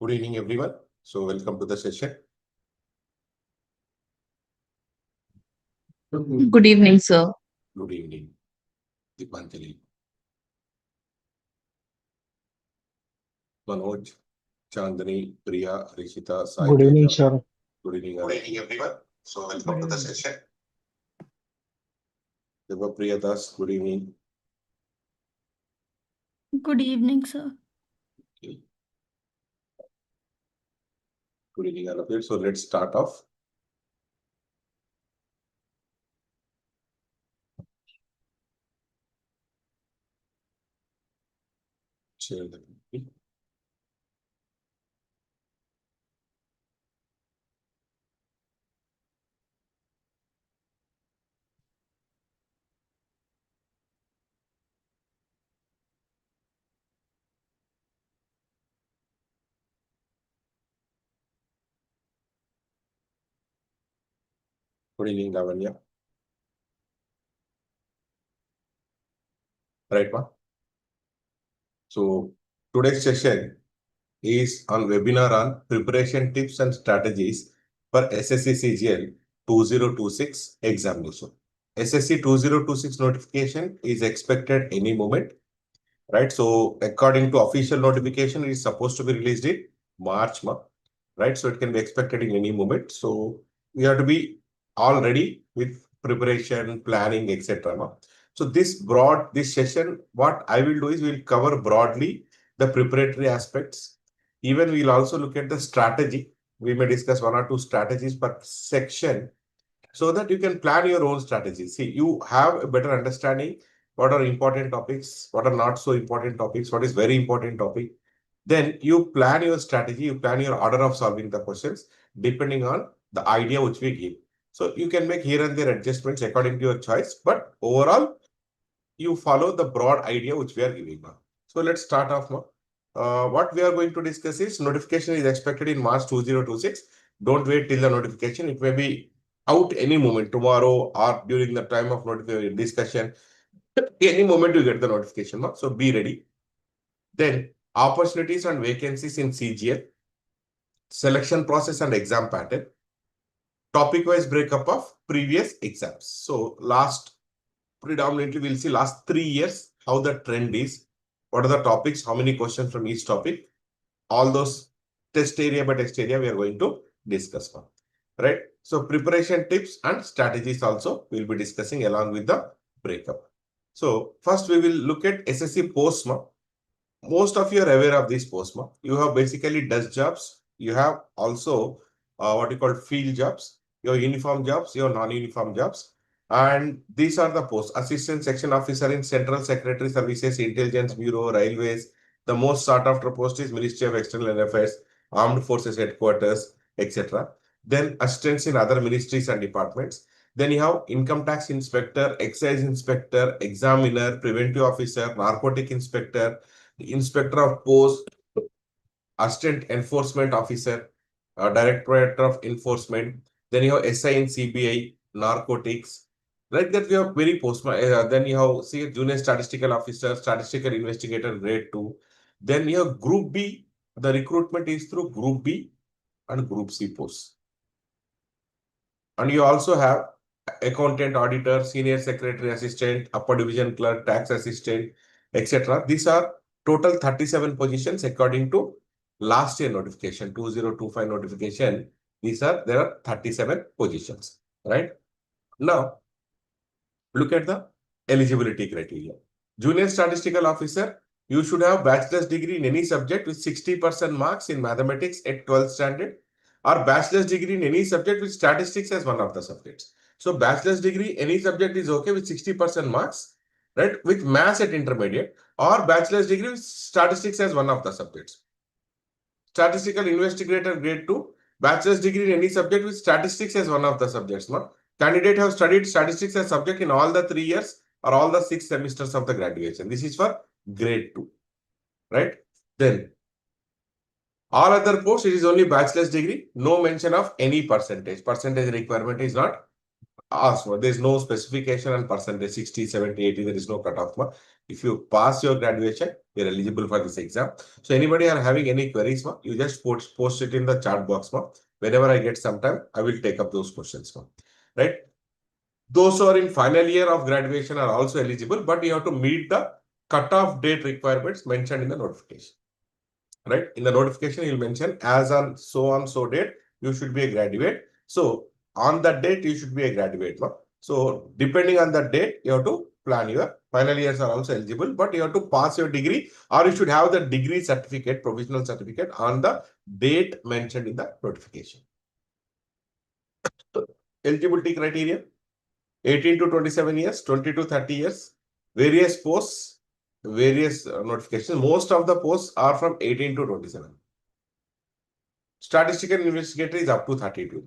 Good evening, everyone. So welcome to the session. Good evening, sir. Good evening, Dipanjali, Manoj, Chandani, Priya, Rishita, Sai Good evening, Teja. sir. Good evening, everyone. So welcome to the session. Deva Priya Das, good evening. Good evening, sir. Okay. Good evening, all of you. So let's start off. Share the PPT. Good evening, Lavanya. Right, ma? So today's session is on webinar on preparation tips and strategies for SSC CGL 2026 examination. SSC 2026 notification is expected any moment, right? So according to official notification, it is supposed to be released in March month, right? So it can be expected in any moment. So we have to be all ready with preparation, planning, etc. So this session, what I will do is we'll cover broadly the preparatory aspects. Even we'll also look at the strategy. We may discuss one or two strategies per section so that you can plan your own strategy. See, you have a better understanding what are important topics, what are not so important topics, what is very important topic. Then you plan your strategy, you plan your order of solving the questions depending on the idea which we give. So you can make here and there adjustments according to your choice, but overall, you follow the broad idea which we are giving now. So let's start off now. What we are going to discuss is notification is expected in March 2026. Don't wait till the notification. It may be out any moment, tomorrow or during the time of notification discussion. Any moment you get the notification. So be ready. Then opportunities and vacancies in CGL, selection process and exam pattern, topic-wise breakup of previous exams. So predominantly we'll see last 3 years, how the trend is, what are the topics, how many questions from each topic, all those test area by test area we are going to discuss now, right? So preparation tips and strategies also we'll be discussing along with the breakup. So first we will look at SSC posts. Most of you are aware of this post. You have basically desk jobs. You have also what you call field jobs, your uniform jobs, your non-uniform jobs. And these are the posts: assistant section officer in Central Secretary Services, Intelligence Bureau, Railways. The most sought after post is Ministry of External Affairs, Armed Forces Headquarters, etc. Then assistants in other ministries and departments. Then you have income tax inspector, excise inspector, examiner, preventive officer, narcotic inspector, inspector of post, assistant enforcement officer, directorate of enforcement. Then you have SI in CBI, narcotics. Like that, we have very post. Then you have junior statistical officer, statistical investigator, grade 2. Then you have Group B. The recruitment is through Group B and Group C posts. And you also have accountant, auditor, senior secretary assistant, upper division clerk, tax assistant, etc. These are total 37 positions according to last year notification, 2025 notification. There are 37 positions, right? Now, look at the eligibility criteria. Junior statistical officer, you should have bachelor's degree in any subject with 60% marks in mathematics at 12th standard, or bachelor's degree in any subject with statistics as one of the subjects. So bachelor's degree, any subject is okay with 60% marks, right? With maths at intermediate, or bachelor's degree with statistics as one of the subjects. Statistical investigator grade 2, bachelor's degree in any subject with statistics as one of the subjects. No? Candidate have studied statistics as subject in all the 3 years or all the 6 semesters of the graduation. This is for grade 2, right? Then all other posts, it is only bachelor's degree, no mention of any percentage. Percentage requirement is not asked for. There is no specification and percentage 60, 70, 80. There is no cutoff mark. If you pass your graduation, you're eligible for this exam. So anybody are having any queries, you just post it in the chat box. Whenever I get some time, I will take up those questions. Right? Those who are in final year of graduation are also eligible, but you have to meet the cutoff date requirements mentioned in the notification. Right? In the notification, you'll mention as on so date, you should be a graduate. So on that date, you should be a graduate. So depending on that date, you have to plan your final years are also eligible, but you have to pass your degree or you should have the degree certificate, provisional certificate on the date mentioned in the notification. So, eligibility criteria, 18 to 27 years, 20 to 30 years, various posts, various notifications. Most of the posts are from 18 to 27. Statistical investigator is up to 32.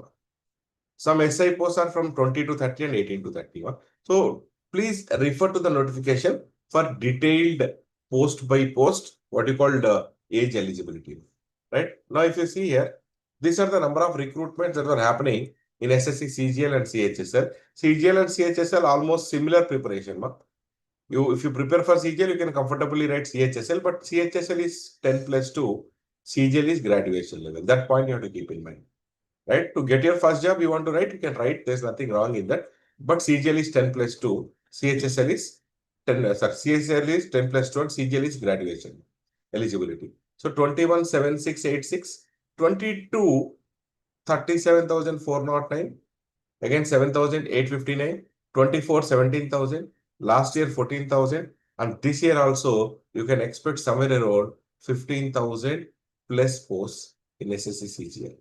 Some SI posts are from 20 to 30 and 18 to 31. So please refer to the notification for detailed post by post, what you call the age eligibility. Right? Now, if you see here, these are the number of recruitments that were happening in SSC, CGL and CHSL. CGL and CHSL almost similar preparation. If you prepare for CGL, you can comfortably write CHSL, but CHSL is 10 plus 2, CGL is graduation level. That point you have to keep in mind. Right? To get your first job, you want to write, you can write. There's nothing wrong in that. But CGL is 10 plus 2. CHSL is 10, CHSL is 10 plus 2 and CGL is graduation eligibility. So 21,7686, 22, 37,409, again 7,859, 24, 17,000, last year 14,000, and this year also you can expect somewhere around 15,000 plus posts in SSC CGL.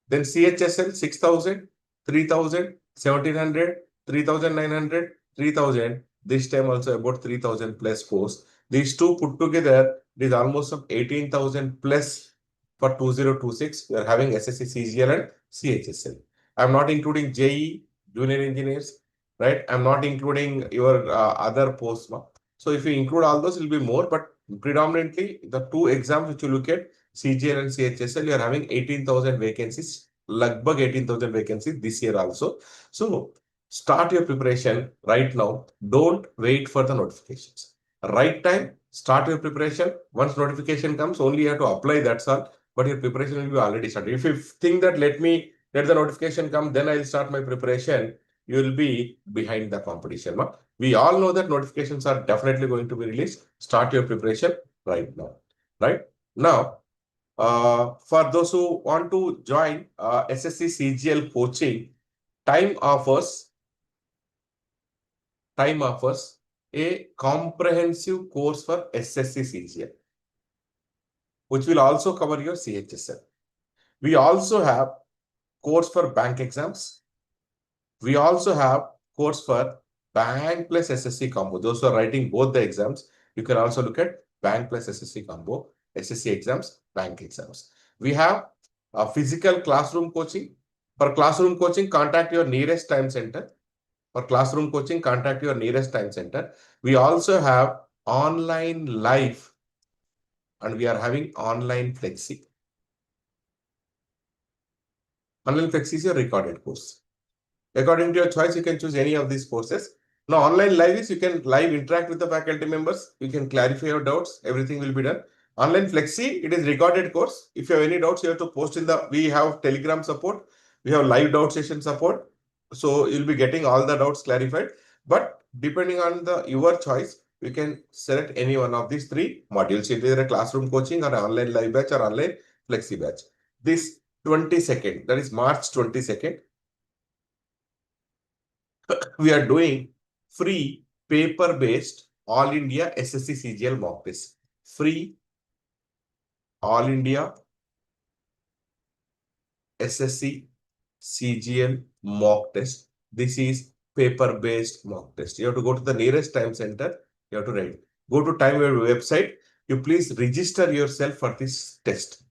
Then CHSL 6,000, 3,000, 1,700, 3,900, 3,000. This time also about 3,000 plus posts. These two put together is almost 18,000 plus for 2026. We are having SSC CGL and CHSL. I'm not including JE, junior engineers, right? I'm not including your other posts. So if you include all those, it will be more, but predominantly the two exams which you look at, CGL and CHSL, you are having 18,000 vacancies, lagbhag 18,000 vacancies this year also. So start your preparation right now. Don't wait for the notifications. Right time, start your preparation. Once notification comes, only you have to apply, that's all. But your preparation will be already started. If you think that let the notification come, then I'll start my preparation, you will be behind the competition. We all know that notifications are definitely going to be released. Start your preparation right now. Right now, for those who want to join SSC CGL coaching, time offers a comprehensive course for SSC CGL, which will also cover your CHSL. We also have course for bank exams. We also have course for bank plus SSC combo. Those who are writing both the exams, you can also look at bank plus SSC combo, SSC exams, bank exams. We have a physical classroom coaching. For classroom coaching, contact your nearest time center. For classroom coaching, contact your nearest time center. We also have online live and we are having online flexi. Online flexi is a recorded course. According to your choice, you can choose any of these courses. Now, online live is you can live interact with the faculty members. You can clarify your doubts. Everything will be done. Online flexi, it is recorded course. If you have any doubts, you have to post in we have Telegram support. We have live doubt session support. So you'll be getting all the doubts clarified. But depending on your choice, you can select any one of these three modules. Either a classroom coaching or an online live batch or online flexi batch. This 22nd, that is March 22nd, we are doing free paper-based All India SSC CGL mock test. Free All India SSC CGL mock test. This is paper-based mock test. You have to go to the nearest time center. You have to write. Go to TimeWeb website. You please register yourself for this test.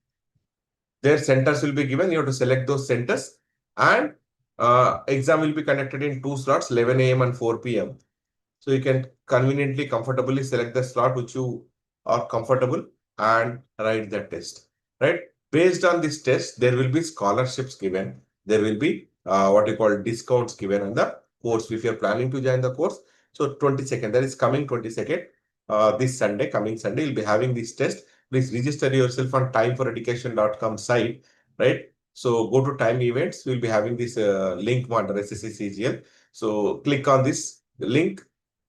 Their centers will be given. You have to select those centers and exam will be conducted in 2 slots, 11 a.m. and 4 p.m. So you can conveniently, comfortably select the slot which you are comfortable and write the test. Right? Based on this test, there will be scholarships given. There will be what you call discounts given on the course if you're planning to join the course. So 22nd, that is coming 22nd, this Sunday, coming Sunday, you'll be having this test. Please register yourself on timeforeducation.com site, right? So go to time events. We'll be having this link under SSC CGL. So click on this link,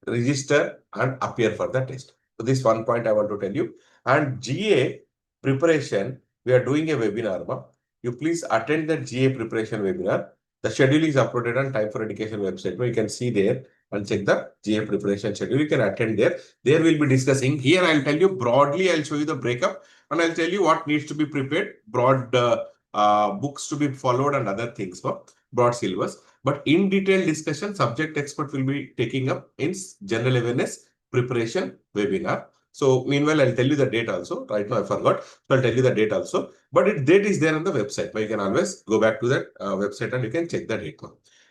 register and appear for the test. So this one point I want to tell you. And GA preparation, we are doing a webinar. You please attend the GA preparation webinar. The schedule is uploaded on Time for Education website. You can see there and check the GA preparation schedule. You can attend there. There we'll be discussing. Here I'll tell you broadly, I'll show you the breakup and I'll tell you what needs to be prepared, broad books to be followed and other things for broad syllabus. But in detailed discussion, subject expert will be taking up in general awareness preparation webinar. So meanwhile, I'll tell you the date also. Right now I forgot. So I'll tell you the date also. But date is there on the website. But you can always go back to that website and you can check the date.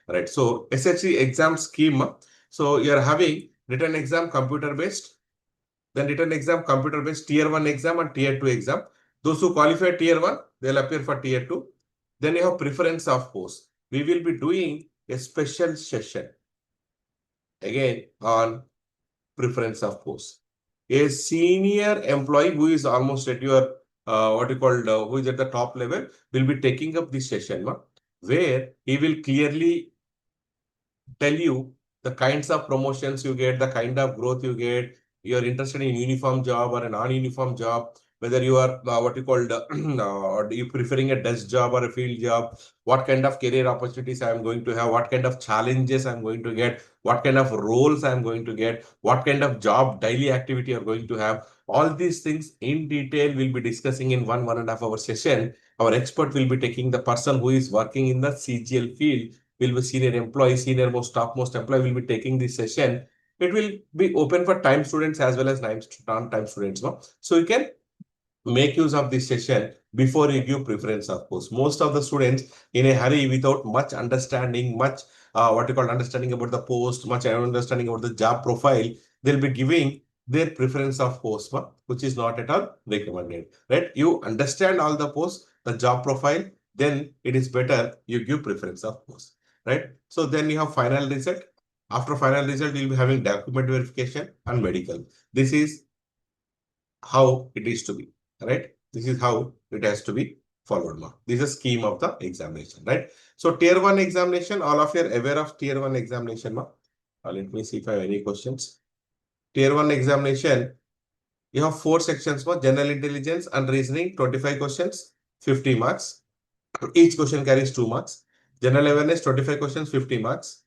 Right. So SSC exam scheme. So you're having written exam computer based, then written exam computer based tier 1 exam and tier 2 exam. Those who qualify tier 1, they'll appear for tier 2. Then you have preference of post. We will be doing a special session again on preference of post. A senior employee who is almost at your who is at the top level will be taking up this session where he will clearly tell you the kinds of promotions you get, the kind of growth you get. You're interested in uniform job or a non-uniform job, whether you are or you preferring a desk job or a field job, what kind of career opportunities I am going to have, what kind of challenges I'm going to get, what kind of roles I'm going to get, what kind of job daily activity you're going to have. All these things in detail we'll be discussing in 1.5 hour session. Our expert will be taking the person who is working in the CGL field, will be senior employee, senior most topmost employee will be taking this session. It will be open for time students as well as non-time students. So you can make use of this session before you give preference of course. Most of the students in a hurry without much understanding, much understanding about the post, much understanding about the job profile, they'll be giving their preference of post, which is not at all recommended, right? You understand all the posts, the job profile, then it is better you give preference of post, right? So then you have final result. After final result, you'll be having document verification and medical. This is how it is to be, right? This is how it has to be followed. This is a scheme of the examination, right? So tier 1 examination, all of you are aware of tier 1 examination. Let me see if I have any questions. Tier 1 examination, you have 4 sections for general intelligence and reasoning, 25 questions, 50 marks. Each question carries 2 marks. General awareness, 25 questions, 50 marks.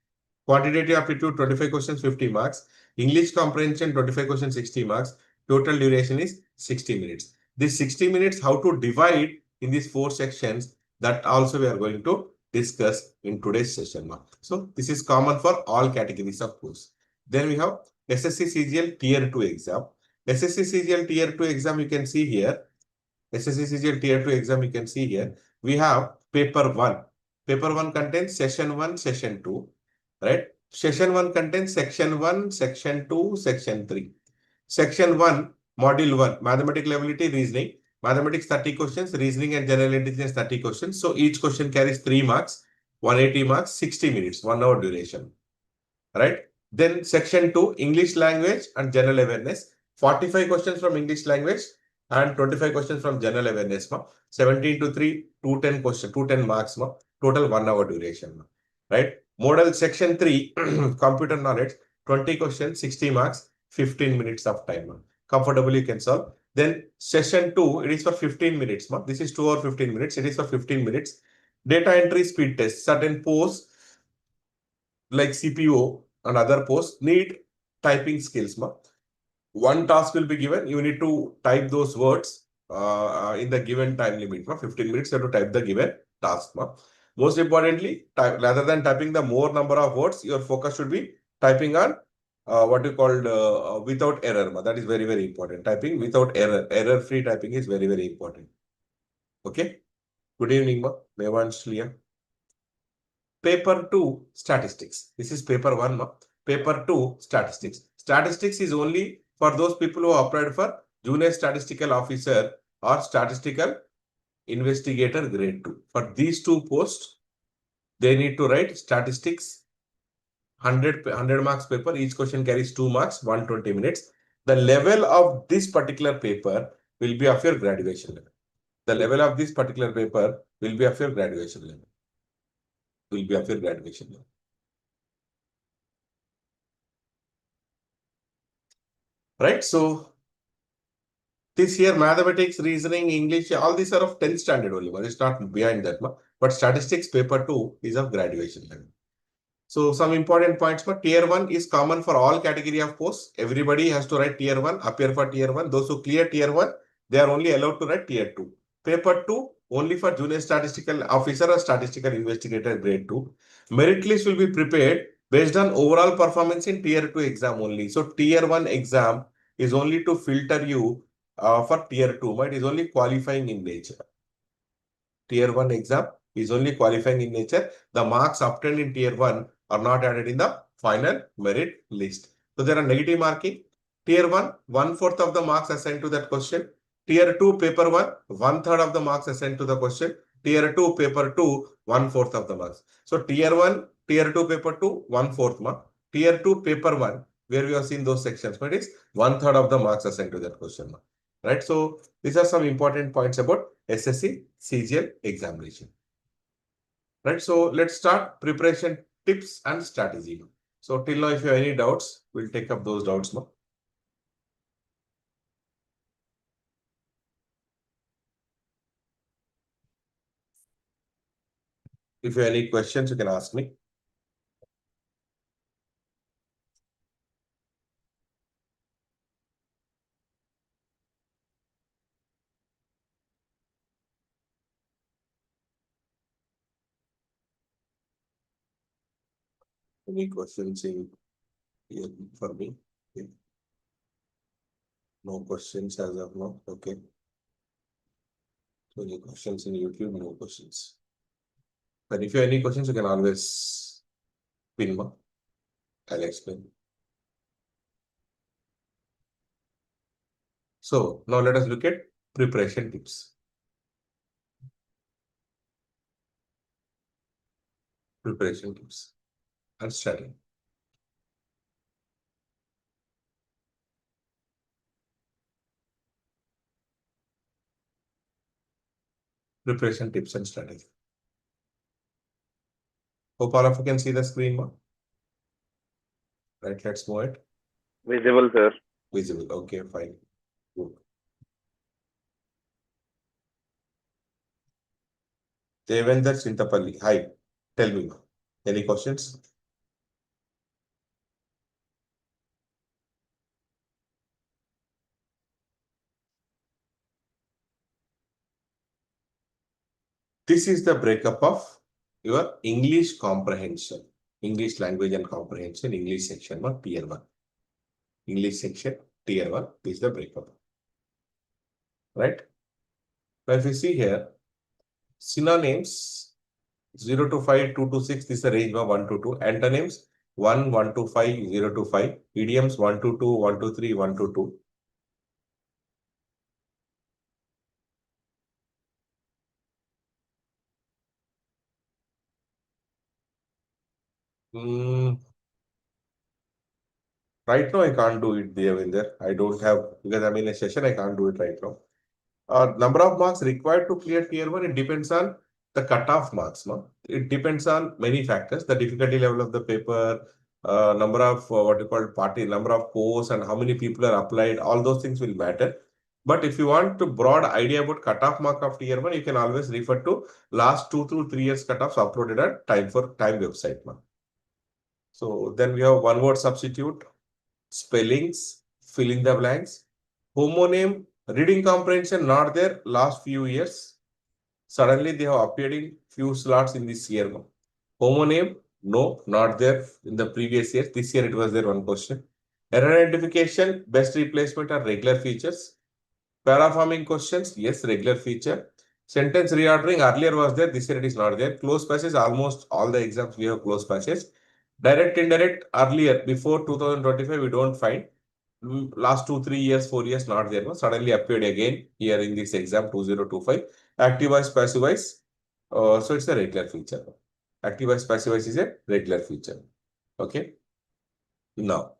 Quantitative aptitude, 25 questions, 50 marks. English comprehension, 25 questions, 60 marks. Total duration is 60 minutes. This 60 minutes, how to divide in these 4 sections, that also we are going to discuss in today's session. So this is common for all categories of course. Then we have SSC CGL Tier 2 exam. SSC CGL Tier 2 exam, you can see here. SSC CGL Tier 2 exam, you can see here. We have paper 1. Paper 1 contains session 1, session 2, right? Session 1 contains section 1, section 2, section 3. Section 1, module 1, mathematical ability, reasoning. Mathematics 30 questions, reasoning and general intelligence 30 questions. So each question carries 3 marks, 180 marks, 60 minutes, 1 hour duration, right? Then section 2, English language and general awareness. 45 questions from English language and 25 questions from general awareness. 17 to 3, 210 questions, 210 marks. Total 1 hour duration, right? Model section 3, computer knowledge, 20 questions, 60 marks, 15 minutes of time. Comfortably you can solve. Then session 2, it is for 15 minutes. This is 2 hour 15 minutes. It is for 15 minutes. Data entry speed test. Certain posts like CPO and other posts need typing skills. One task will be given. You need to type those words in the given time limit. 15 minutes you have to type the given task. Most importantly, rather than typing the more number of words, your focus should be typing on what you called without error. That is very, very important. Typing without error. Error-free typing is very, very important. Okay. Good evening, Mevansh Liam. Paper 2, statistics. This is paper 1. Paper 2, statistics. Statistics is only for those people who applied for junior statistical officer or statistical investigator grade 2. For these 2 posts, they need to write statistics 100 marks paper. Each question carries 2 marks, 120 minutes. The level of this particular paper will be of your graduation level. The level of this particular paper will be of your graduation level. Will be of your graduation level. Right? So this here, mathematics, reasoning, English, all these are of 10th standard only. It's not behind that. But statistics paper 2 is of graduation level. So some important points, but tier 1 is common for all category of posts. Everybody has to write tier 1, appear for tier 1. Those who clear tier 1, they are only allowed to write tier 2. Paper 2, only for junior statistical officer or statistical investigator grade 2. Merit list will be prepared based on overall performance in tier 2 exam only. So tier 1 exam is only to filter you for tier 2, but it is only qualifying in nature. Tier 1 exam is only qualifying in nature. The marks obtained in tier 1 are not added in the final merit list. So there are negative marking. Tier 1, 1/4 of the marks assigned to that question. Tier 2, paper 1, 1/3 of the marks assigned to the question. Tier 2, paper 2, 1/4 of the marks. So tier 1, tier 2, paper 2, 1/4 mark. Tier 2, paper 1, where we have seen those sections, but it's 1/3 of the marks assigned to that question. Right? So these are some important points about SSC CGL examination. Right? So let's start preparation tips and strategy. So till now, if you have any doubts, we'll take up those doubts now. If you have any questions, you can ask me. Any questions in here for me? Okay. No questions as of now. Okay. So any questions in YouTube? No questions. But if you have any questions, you can always pin me. I'll explain. So now let us look at preparation tips. Preparation tips and strategy. Preparation tips and strategy. Hope all of you can see the screen now. Right, let's move it. Visible, sir. Visible. Okay, fine. Good. Devendra Chintapalli. Hi. Tell me. Any questions? This is the breakup of your English comprehension. English language and comprehension, English section 1, tier 1. English section, tier 1, this is the breakup. Right? Now, if you see here, synonyms 0 to 5, 2 to 6, this is the range of 1 to 2. Antonyms 1, 1 to 5, 0 to 5. Idioms 1 to 2, 1 to 3, 1 to 2. Right now, I can't do it, Devinder. I don't have, because I'm in a session, I can't do it right now. Number of marks required to clear tier 1, it depends on the cutoff marks. No? It depends on many factors, the difficulty level of the paper, number of what you call party, number of posts, and how many people are applied. All those things will matter. But if you want to broad idea about cutoff mark of tier 1, you can always refer to last 2 to 3 years cutoffs uploaded at Time website. No? So then we have one word substitute, spellings, fill in the blanks, homonym, reading comprehension not there last few years. Suddenly they have appeared in few slots in this year. Homonym, no, not there in the previous year. This year it was there one question. Error identification, best replacement are regular features. Paraforming questions, yes, regular feature. Sentence reordering, earlier was there, this year it is not there. Close passage, almost all the exams we have close passage. Direct, indirect, earlier, before 2025, we don't find. Last 2, 3 years, 4 years, not there. No? Suddenly appeared again here in this exam 2025. Active voice, passive voice. So it's a regular feature. Active voice, passive voice is a regular feature. Okay. Now,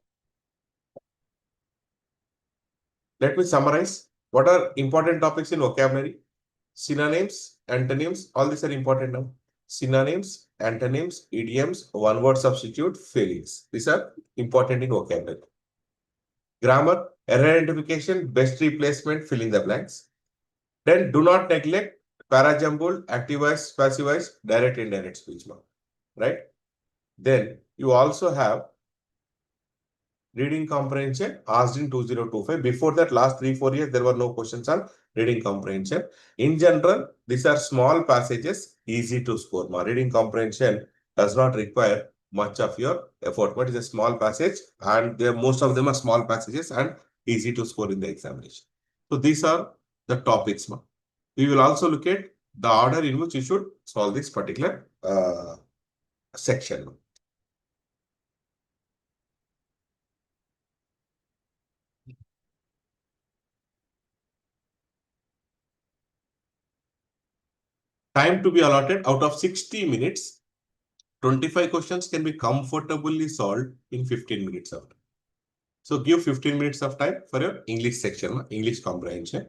let me summarize. What are important topics in vocabulary? Synonyms, antonyms, all these are important now. Synonyms, antonyms, idioms, one word substitute, feelings. These are important in vocabulary. Grammar, error identification, best replacement, fill in the blanks. Then do not neglect parajumbled, active voice, passive voice, direct, indirect speech mark. Right? Then you also have reading comprehension asked in 2025. Before that, last 3-4 years, there were no questions on reading comprehension. In general, these are small passages, easy to score. Reading comprehension does not require much of your effort, but it's a small passage, and most of them are small passages and easy to score in the examination. So these are the topics. We will also look at the order in which you should solve this particular section. Time to be allotted out of 60 minutes. 25 questions can be comfortably solved in 15 minutes of time. So give 15 minutes of time for your English section, English comprehension.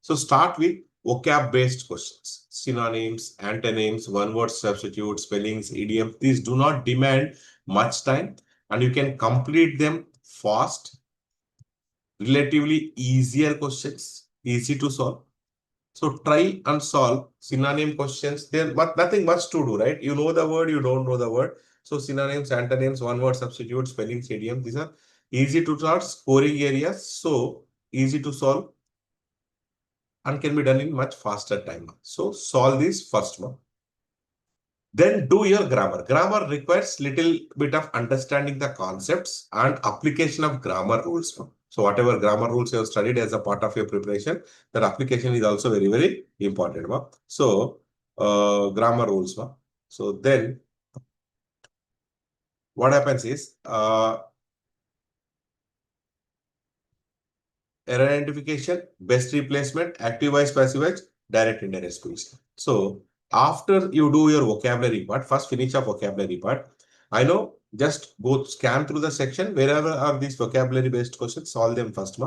So start with vocab-based questions. Synonyms, antonyms, one-word substitutes, spellings, idioms. These do not demand much time and you can complete them fast. Relatively easier questions, easy to solve. So try and solve synonym questions there, but nothing much to do, right? You know the word, you don't know the word. So synonyms, antonyms, one word substitutes, spellings, idioms, these are easy to solve, scoring areas. So easy to solve and can be done in much faster time. So solve this first one. Then do your grammar. Grammar requires little bit of understanding the concepts and application of grammar rules. So whatever grammar rules you have studied as a part of your preparation, that application is also very, very important. So grammar rules. So then what happens is error identification, best replacement, active voice, passive voice, direct indirect speech. So after you do your vocabulary part, first finish your vocabulary part. I know, just go scan through the section wherever are these vocabulary based questions, solve them first.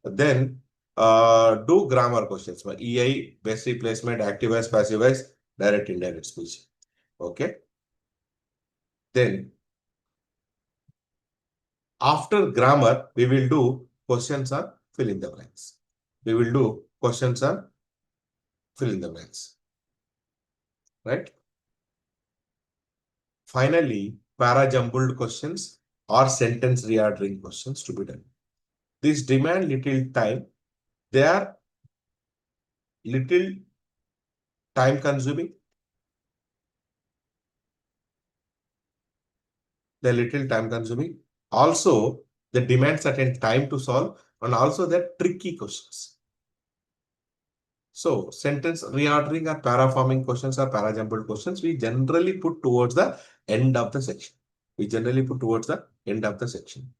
Then do grammar questions. EI, best replacement, active voice, passive voice, direct indirect speech. Okay. Then after grammar, we will do questions on fill in the blanks. We will do questions on fill in the blanks. Right? Finally, para-jumbled questions or sentence reordering questions to be done. These demand little time. They are little time consuming. They're little time consuming. Also, they demand certain time to solve, and also they're tricky questions. So sentence reordering or paraforming questions or para-jumbled questions, we generally put towards the end of the section. We generally put towards the end of the section.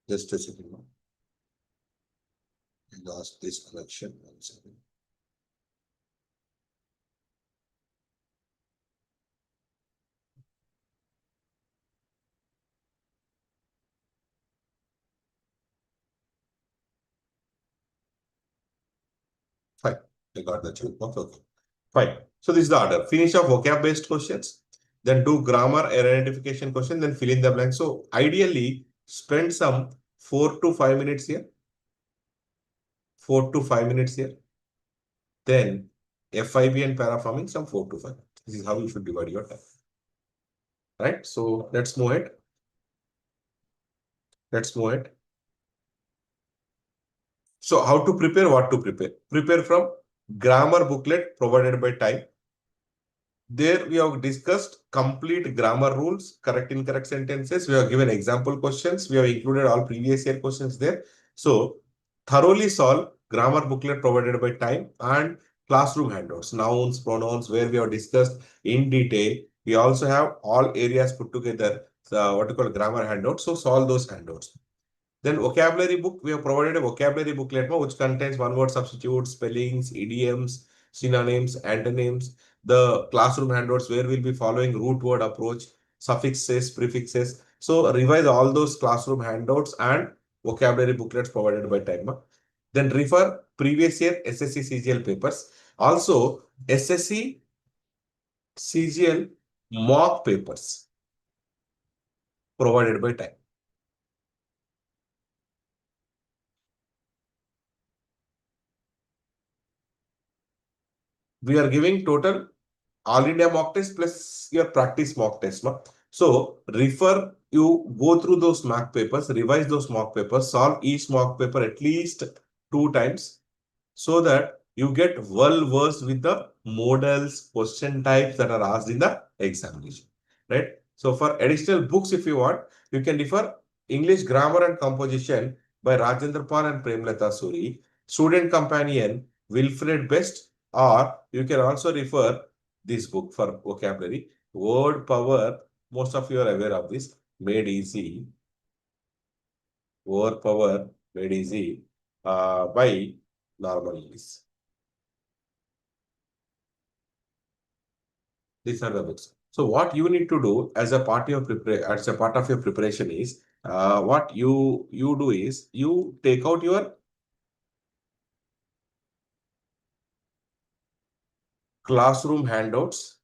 Just a second. I lost this connection. 1 second. Fine. I got the tune. Okay. Fine. So this is the order. Finish off vocab-based questions. Then do grammar, error identification question. Then fill in the blank. So ideally, spend some 4 to 5 minutes here. 4 to 5 minutes here. Then FIB and paraforming some 4 to 5. This is how you should divide your time. Right? So let's move ahead. Let's move ahead. So how to prepare, what to prepare? Prepare from grammar booklet provided by Time. There we have discussed complete grammar rules, correct, incorrect sentences. We have given example questions. We have included all previous year questions there. So thoroughly solve grammar booklet provided by Time and classroom handouts, nouns, pronouns, where we have discussed in detail. We also have all areas put together. what you call grammar handouts. So solve those handouts. Then vocabulary book, we have provided a vocabulary booklet which contains one word substitutes, spellings, idioms, synonyms, antonyms. The classroom handouts where we'll be following root word approach, suffixes, prefixes. So revise all those classroom handouts and vocabulary booklets provided by Timer. Then refer previous year SSC CGL papers. Also SSC CGL mock papers provided by Time. We are giving total all India mock test plus your practice mock test. No? So refer, you go through those mock papers, revise those mock papers, solve each mock paper at least 2 times so that you get well versed with the models, question types that are asked in the examination. Right? So for additional books, if you want, you can refer English Grammar and Composition by Rajendra Pal and Premlata Suri, Student Companion, Wilfred Best, or you can also refer this book for vocabulary, Word Power. Most of you are aware of this, Made Easy. Word Power Made Easy by Normal English. These are the books. So what you need to do as a part of your preparation is what you do is you take out your classroom handouts,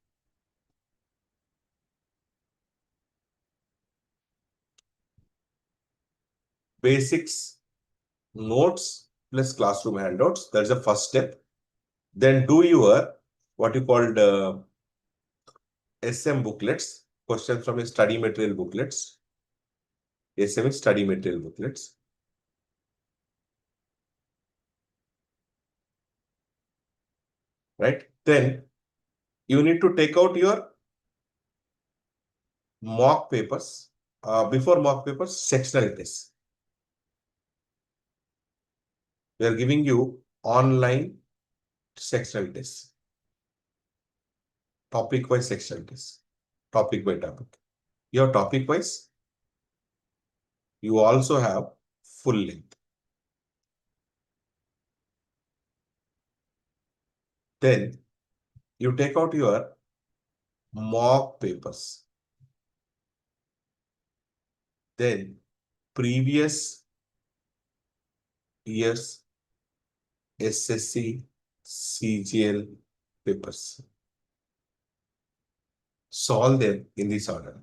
basics, notes plus classroom handouts. That's the first step. Then do your what you called SM booklets, questions from your study material booklets. SM is study material booklets. Right? Then you need to take out your mock papers. Before mock papers, sectional tests. We are giving you online sectional tests. Topic-wise sectional tests. Topic by topic. Your topic-wise, you also have full length. Then you take out your mock papers. Then previous years SSC CGL papers. Solve them in this order.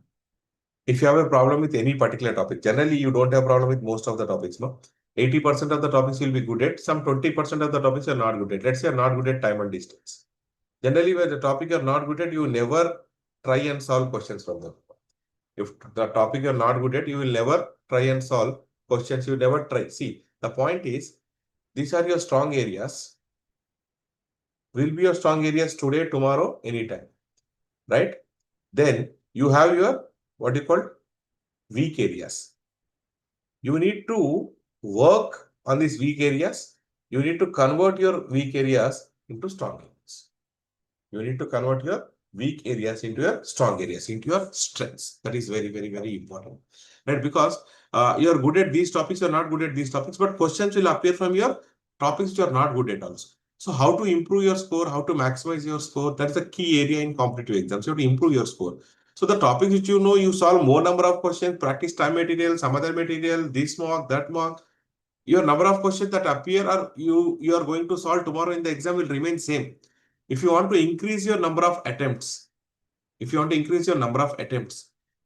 If you have a problem with any particular topic, generally you don't have a problem with most of the topics, no? 80% of the topics will be good at, some 20% of the topics are not good at. Let's say you're not good at time and distance. Generally, where the topic you're not good at, you never try and solve questions from them. If the topic you're not good at, you will never try and solve questions. You never try. See, the point is, these are your strong areas. Will be your strong areas today, tomorrow, anytime. Right? Then you have your what you call weak areas. You need to work on these weak areas. You need to convert your weak areas into strong areas. You need to convert your weak areas into your strong areas, into your strengths. That is very, very, very important. Right? Because you are good at these topics, you are not good at these topics, but questions will appear from your topics you are not good at also. So how to improve your score, how to maximize your score, that is a key area in competitive exams. You have to improve your score. So the topics which you know, you solve more number of questions, practice time material, some other material, this mock, that mock. Your number of questions that appear or you are going to solve tomorrow in the exam will remain same. If you want to increase your number of attempts,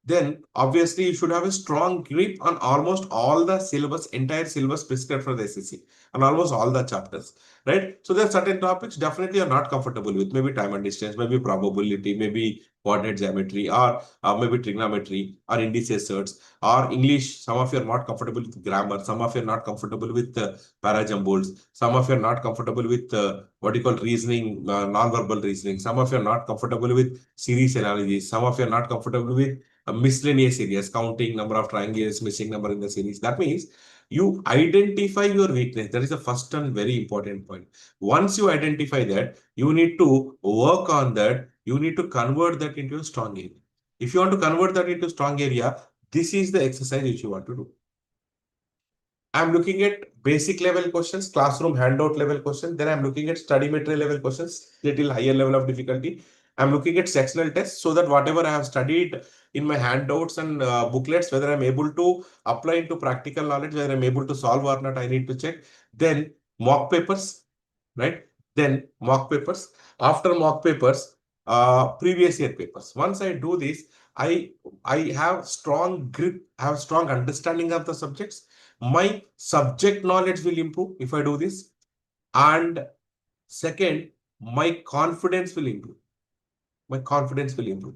then obviously you should have a strong grip on almost all the syllabus, entire syllabus prescribed for the SSC and almost all the chapters, right? So there are certain topics definitely you're not comfortable with, maybe time and distance, maybe probability, maybe coordinate geometry, or maybe trigonometry, or indices search, or English. Some of you are not comfortable with grammar, some of you are not comfortable with parajumbles, some of you are not comfortable with what you call reasoning, non-verbal reasoning, some of you are not comfortable with series analogies, some of you are not comfortable with miscellaneous areas, counting number of triangles, missing number in the series. That means you identify your weakness. That is the first and very important point. Once you identify that, you need to work on that. You need to convert that into a strong area. If you want to convert that into strong area, this is the exercise which you want to do. I'm looking at basic level questions, classroom handout level questions. Then I'm looking at study material level questions, little higher level of difficulty. I'm looking at sectional tests so that whatever I have studied in my handouts and booklets, whether I'm able to apply into practical knowledge, whether I'm able to solve or not, I need to check. Then mock papers, right? Then mock papers. After mock papers, previous year papers. Once I do this, I have strong grip, I have strong understanding of the subjects. My subject knowledge will improve if I do this. And second, my confidence will improve. My confidence will improve.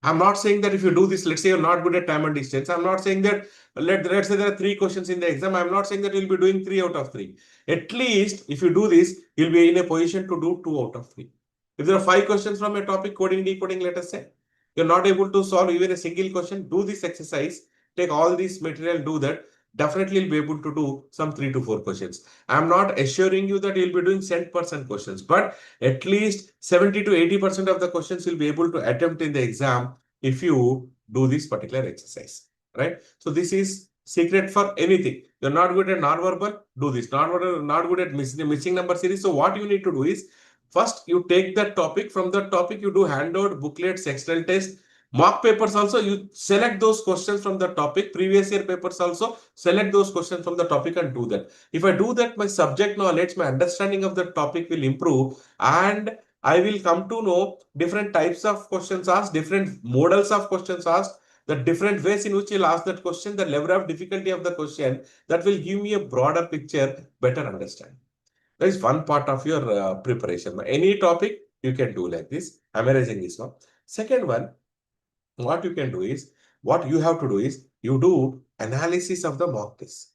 I'm not saying that if you do this, let's say you're not good at time and distance. I'm not saying that, let's say there are 3 questions in the exam. I'm not saying that you'll be doing 3 out of 3. At least if you do this, you'll be in a position to do 2 out of 3. If there are 5 questions from a topic, coding, decoding, let us say, you're not able to solve even a single question, do this exercise, take all this material, do that. Definitely you'll be able to do some 3 to 4 questions. I'm not assuring you that you'll be doing 100% questions, but at least 70 to 80% of the questions you'll be able to attempt in the exam if you do this particular exercise, right? So this is secret for anything. You're not good at non-verbal, do this. Not good at missing number series. So what you need to do is, first you take that topic, from that topic you do handout, booklet, sectional test, mock papers also, you select those questions from the topic, previous year papers also, select those questions from the topic and do that. If I do that, my subject knowledge, my understanding of the topic will improve, and I will come to know different types of questions asked, different models of questions asked, the different ways in which you'll ask that question, the level of difficulty of the question, that will give me a broader picture, better understanding. That is one part of your preparation. Any topic you can do like this. I'm erasing this one. Second one, what you can do is, what you have to do is, you do analysis of the mock test.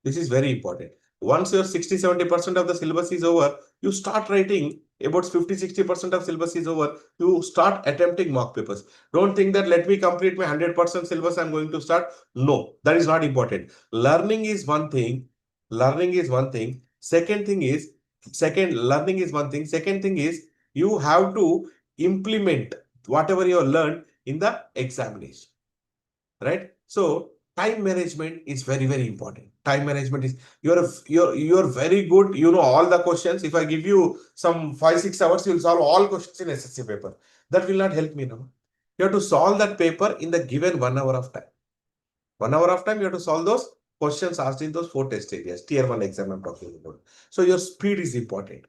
This is very important. Once your 60-70% of the syllabus is over, you start writing about 50-60% of syllabus is over, you start attempting mock papers. Don't think that let me complete my 100% syllabus, I'm going to start. No, that is not important. Learning is one thing. Learning is one thing. Learning is one thing. Second thing is, you have to implement whatever you have learned in the examination, right? So time management is very, very important. Time management is, you're very good, you know all the questions. If I give you some 5-6 hours, you'll solve all questions in SSC paper. That will not help me now. You have to solve that paper in the given 1 hour of time. 1 hour of time, you have to solve those questions asked in those 4 test areas. Tier 1 exam I'm talking about. So your speed is important.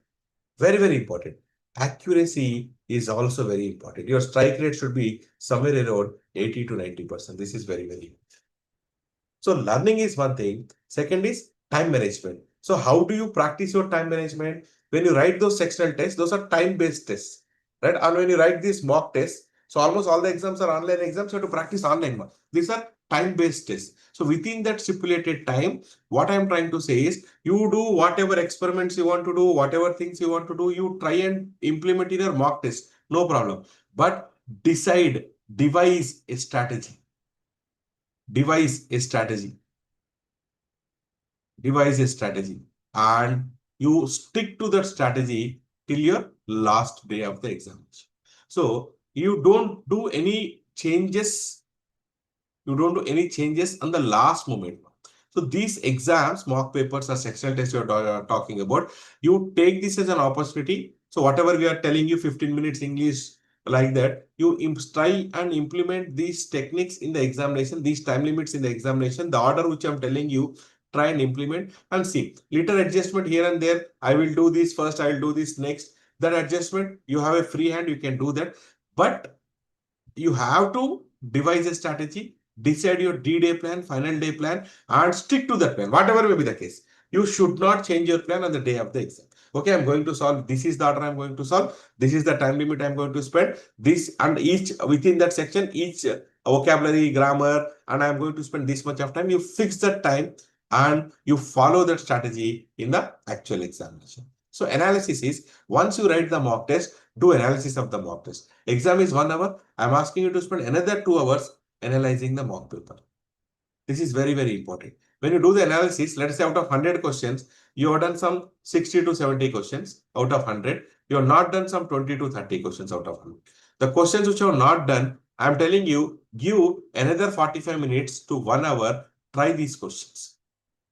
Very, very important. Accuracy is also very important. Your strike rate should be somewhere around 80 to 90%. This is very, very important. So learning is one thing. Second is time management. So how do you practice your time management? When you write those sectional tests, those are time-based tests, right? And when you write these mock tests, so almost all the exams are online exams, you have to practice online. These are time-based tests. So within that stipulated time, what I'm trying to say is, you do whatever experiments you want to do, whatever things you want to do, you try and implement in your mock test, no problem. But devise a strategy. Devise a strategy. Devise a strategy. And you stick to that strategy till your last day of the examination. So you don't do any changes. You don't do any changes on the last moment. So these exams, mock papers or sectional tests you're talking about, you take this as an opportunity. So whatever we are telling you, 15 minutes English, like that, you try and implement these techniques in the examination, these time limits in the examination, the order which I'm telling you, try and implement and see. Little adjustment here and there. I will do this first, I will do this next. That adjustment, you have a free hand, you can do that. But you have to devise a strategy, decide your D-day plan, final day plan, and stick to that plan, whatever may be the case. You should not change your plan on the day of the exam. Okay, I'm going to solve. This is the order I'm going to solve. This is the time limit I'm going to spend. This and each within that section, each vocabulary, grammar, and I'm going to spend this much of time. You fix that time and you follow that strategy in the actual examination. So analysis is, once you write the mock test, do analysis of the mock test. Exam is 1 hour. I'm asking you to spend another 2 hours analyzing the mock paper. This is very, very important. When you do the analysis, let's say out of 100 questions, you have done some 60 to 70 questions out of 100. You have not done some 20 to 30 questions out of 100. The questions which you have not done, I am telling you, give another 45 minutes to 1 hour, try these questions.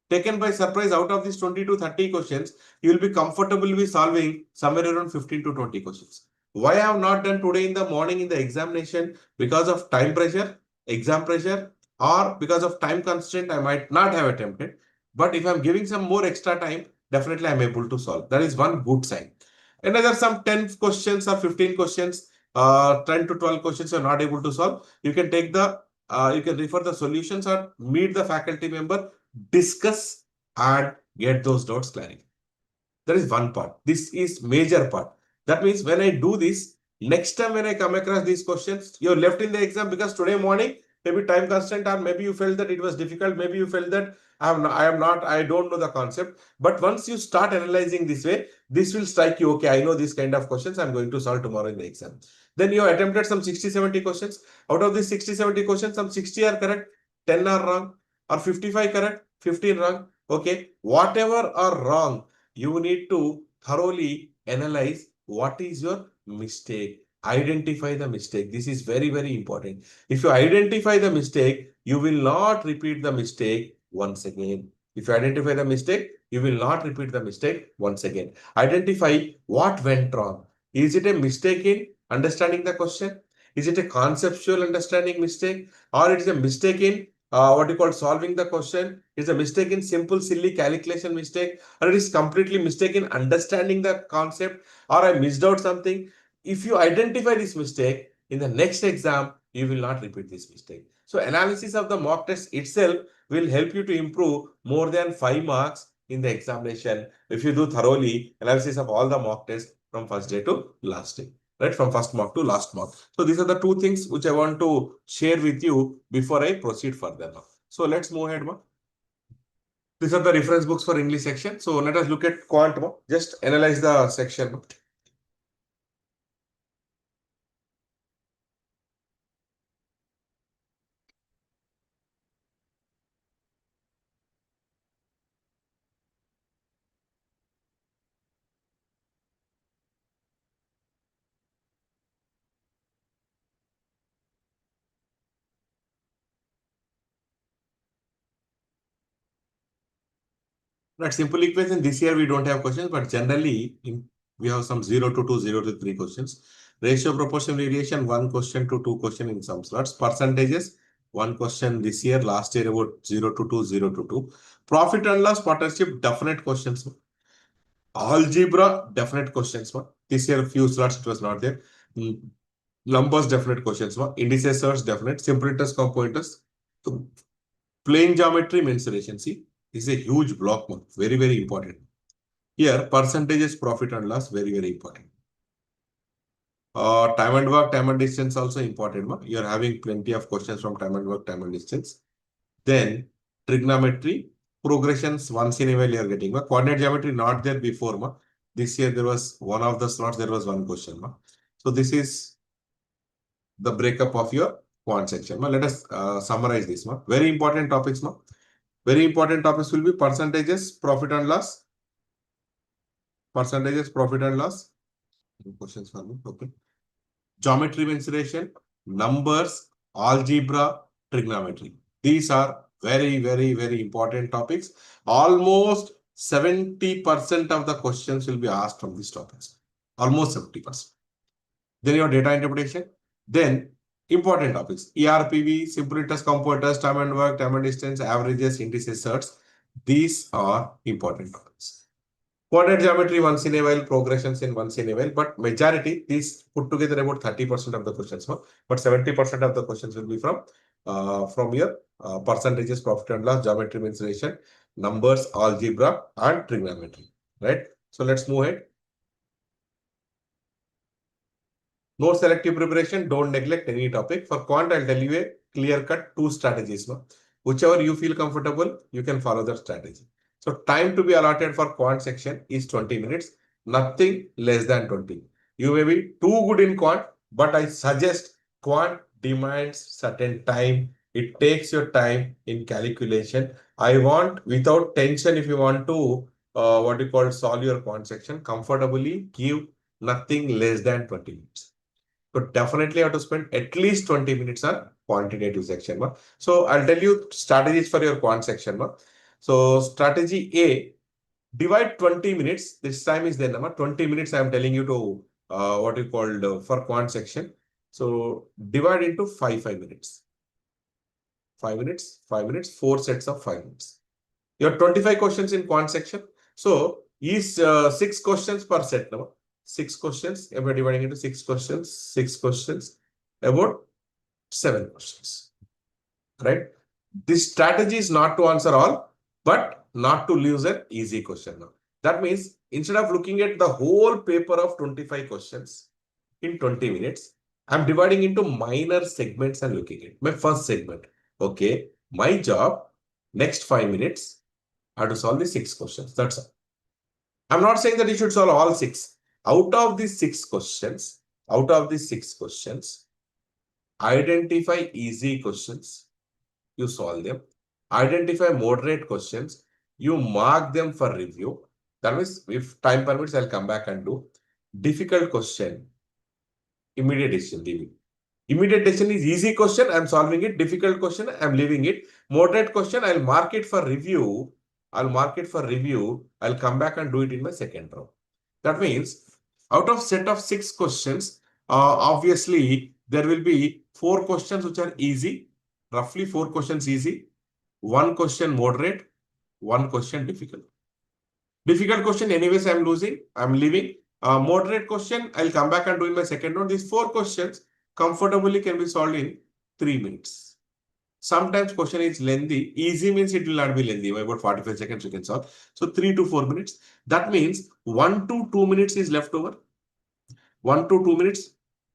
Taken by surprise, out of these 20 to 30 questions, you will be comfortably solving somewhere around 15 to 20 questions. Why I have not done today in the morning in the examination? Because of time pressure, exam pressure, or because of time constraint, I might not have attempted. But if I'm giving some more extra time, definitely I'm able to solve. That is one good sign. Another some 10 questions or 15 questions, 10 to 12 questions you're not able to solve. You can take the, you can refer the solutions or meet the faculty member, discuss and get those doubts clarified. That is one part. This is major part. That means when I do this, next time when I come across these questions, you're left in the exam because today morning, maybe time constraint, or maybe you felt that it was difficult, maybe you felt that I don't know the concept. But once you start analyzing this way, this will strike you, okay, I know this kind of questions I'm going to solve tomorrow in the exam. Then you attempted some 60, 70 questions. Out of these 60, 70 questions, some 60 are correct, 10 are wrong, or 55 correct, 15 wrong. Okay, whatever are wrong, you need to thoroughly analyze what is your mistake. Identify the mistake. This is very, very important. If you identify the mistake, you will not repeat the mistake once again. If you identify the mistake, you will not repeat the mistake once again. Identify what went wrong. Is it a mistake in understanding the question? Is it a conceptual understanding mistake? Or it is a mistake in what you call solving the question? Is a mistake in simple, silly calculation mistake? Or it is completely mistaken understanding the concept, or I missed out something. If you identify this mistake in the next exam, you will not repeat this mistake. So analysis of the mock test itself will help you to improve more than 5 marks in the examination if you do thoroughly analysis of all the mock tests from first day to last day, right? From first mock to last mock. So these are the two things which I want to share with you before I proceed further now. So let's move ahead, ma. These are the reference books for English section. So let us look at quant. Just analyze the section. Right, simple equation. This year we don't have questions, but generally we have some 0 to 2, 0 to 3 questions. Ratio proportion variation, 1 question to 2 question in some slots. Percentages, 1 question this year, last year about 0 to 2, 0 to 2. Profit and loss partnership, definite questions. Algebra, definite questions. This year few slots it was not there. Numbers, definite questions. Indices, search, definite. Simple interest, compound interest. So, plane geometry, mensuration. See, this is a huge block. Very, very important. Here, percentages, profit and loss, very, very important. Time and work, time and distance also important. You are having plenty of questions from time and work, time and distance. Then trigonometry, progressions once in a while you are getting. Coordinate geometry not there before. This year there was one of the slots, there was one question. So this is the breakup of your quant section. Let us summarize this. Very important topics. Very important topics will be percentages, profit and loss. Percentages, profit and loss. Questions for me. Okay. Geometry mensuration, numbers, algebra, trigonometry. These are very, very, very important topics. Almost 70% of the questions will be asked from these topics. Almost 70%. Then your data interpretation. Then important topics. ERPV, simple interest, compound interest, time and work, time and distance, averages, indices, certs. These are important topics. Coordinate geometry once in a while, progressions in once in a while, but majority, these put together about 30% of the questions, but 70% of the questions will be from your percentages, profit and loss, geometry mensuration, numbers, algebra, and trigonometry, right? So let's move ahead. No selective preparation, don't neglect any topic. For quant, I'll tell you a clear-cut 2 strategies. Whichever you feel comfortable, you can follow that strategy. So time to be allotted for quant section is 20 minutes, nothing less than 20. You may be too good in quant, but I suggest quant demands certain time. It takes your time in calculation. I want without tension, if you want to what you call solve your quant section, comfortably give nothing less than 20 minutes. So definitely have to spend at least 20 minutes on quantitative section. So I'll tell you strategies for your quant section. So strategy A, divide 20 minutes. This time is the number 20 minutes. I'm telling you to what you called for quant section. So divide into 5 minutes. 5 minutes, 5 minutes, 4 sets of 5 minutes. You have 25 questions in quant section. So is 6 questions per set now. 6 questions, if we're dividing into 6 questions, about 7 questions. Right? This strategy is not to answer all, but not to lose an easy question now. That means instead of looking at the whole paper of 25 questions in 20 minutes, I'm dividing into minor segments and looking at my first segment. Okay, my job, next 5 minutes, I have to solve the 6 questions. That's all. I'm not saying that you should solve all 6. Out of these 6 questions, identify easy questions, you solve them. Identify moderate questions, you mark them for review. That means if time permits, I'll come back and do. Difficult question, immediate decision, leaving. Immediate decision is easy question, I'm solving it. Difficult question, I'm leaving it. Moderate question, I'll mark it for review. I'll come back and do it in my second round. That means out of set of 6 questions, obviously there will be 4 questions which are easy, roughly 4 questions easy, 1 question moderate, 1 question difficult. Difficult question, anyways, I'm leaving. Moderate question, I'll come back and do in my second round. These 4 questions comfortably can be solved in 3 minutes. Sometimes question is lengthy. Easy means it will not be lengthy. About 45 seconds you can solve. So 3 to 4 minutes. That means 1 to 2 minutes is left over. 1 to 2 minutes,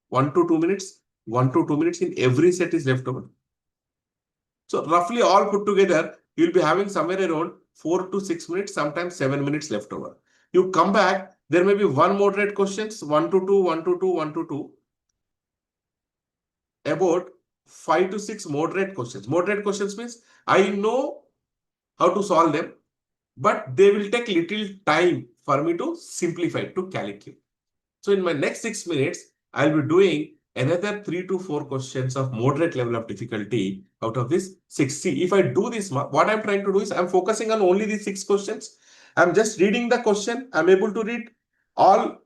1 to 2 minutes, 1 to 2 minutes in every set is left over. So roughly all put together, you'll be having somewhere around 4 to 6 minutes, sometimes 7 minutes left over. You come back, there may be 1 moderate questions, 1 to 2, 1 to 2, 1 to 2. About 5 to 6 moderate questions. Moderate questions means I know how to solve them, but they will take little time for me to simplify, to calculate. So in my next 6 minutes, I'll be doing another 3 to 4 questions of moderate level of difficulty out of this 60. If I do this, what I'm trying to do is I'm focusing on only these 6 questions. I'm just reading the question. I'm able to read all.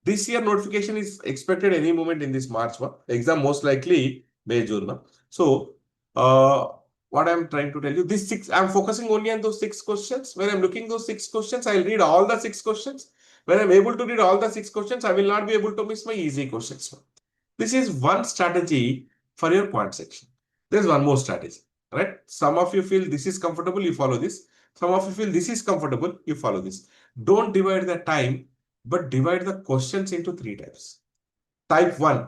This year notification is expected any moment in this March. Exam most likely May, June. So what I'm trying to tell you, this 6, I'm focusing only on those 6 questions. When I'm looking those 6 questions, I'll read all the 6 questions. When I'm able to read all the 6 questions, I will not be able to miss my easy questions. This is one strategy for your quant section. There's one more strategy, right? Some of you feel this is comfortable, you follow this. Some of you feel this is comfortable, you follow this. Don't divide the time, but divide the questions into 3 types. Type 1,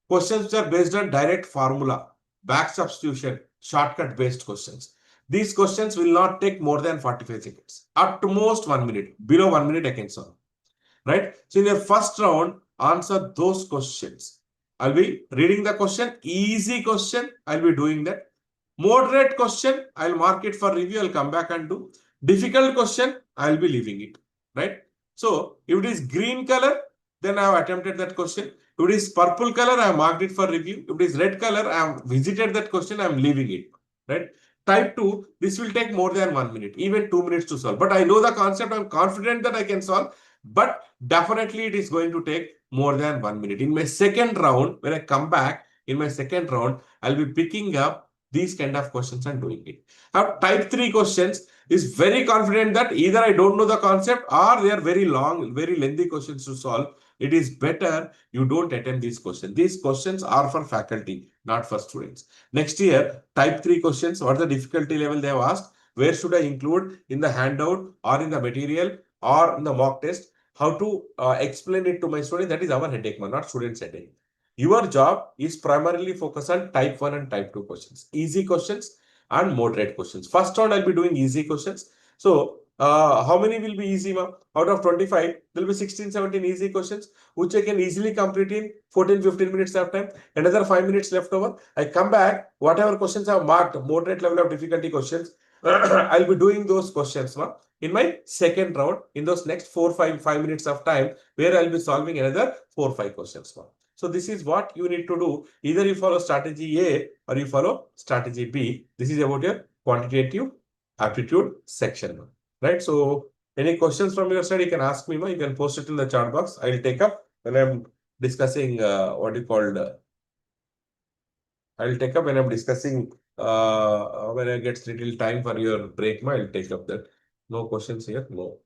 questions which are based on direct formula, back substitution, shortcut based questions. These questions will not take more than 45 seconds. At most 1 minute. Below 1 minute I can solve. Right? So in your first round, answer those questions. I'll be reading the question. Easy question, I'll be doing that. Moderate question, I'll mark it for review. I'll come back and do. Difficult question, I'll be leaving it. Right? So if it is green color, then I have attempted that question. If it is purple color, I have marked it for review. If it is red color, I have visited that question, I am leaving it. Right? Type 2, this will take more than 1 minute, even 2 minutes to solve. But I know the concept, I'm confident that I can solve. But definitely it is going to take more than 1 minute. In my second round, when I come back, in my second round, I'll be picking up these kind of questions and doing it. Now, type 3 questions is very confident that either I don't know the concept or they are very long, very lengthy questions to solve. It is better you don't attempt these questions. These questions are for faculty, not for students. Next year, type 3 questions, what the difficulty level they have asked, where should I include in the handout or in the material or in the mock test, how to explain it to my student. That is our headache, not student's headache. Your job is primarily focused on type 1 and type 2 questions, easy questions and moderate questions. First round, I'll be doing easy questions. So how many will be easy? Out of 25, there will be 16, 17 easy questions, which I can easily complete in 14, 15 minutes of time. Another 5 minutes left over. I come back, whatever questions I have marked, moderate level of difficulty questions, I'll be doing those questions in my second round in those next 5 minutes of time, where I'll be solving another 4-5 questions more. So this is what you need to do. Either you follow strategy A or you follow strategy B. This is about your quantitative aptitude section, right? So any questions from your side, you can ask me. You can post it in the chat box. I'll take up when I'm discussing what you called. I'll take up when I'm discussing when I get little time for your break. I'll take up that. No questions here. No.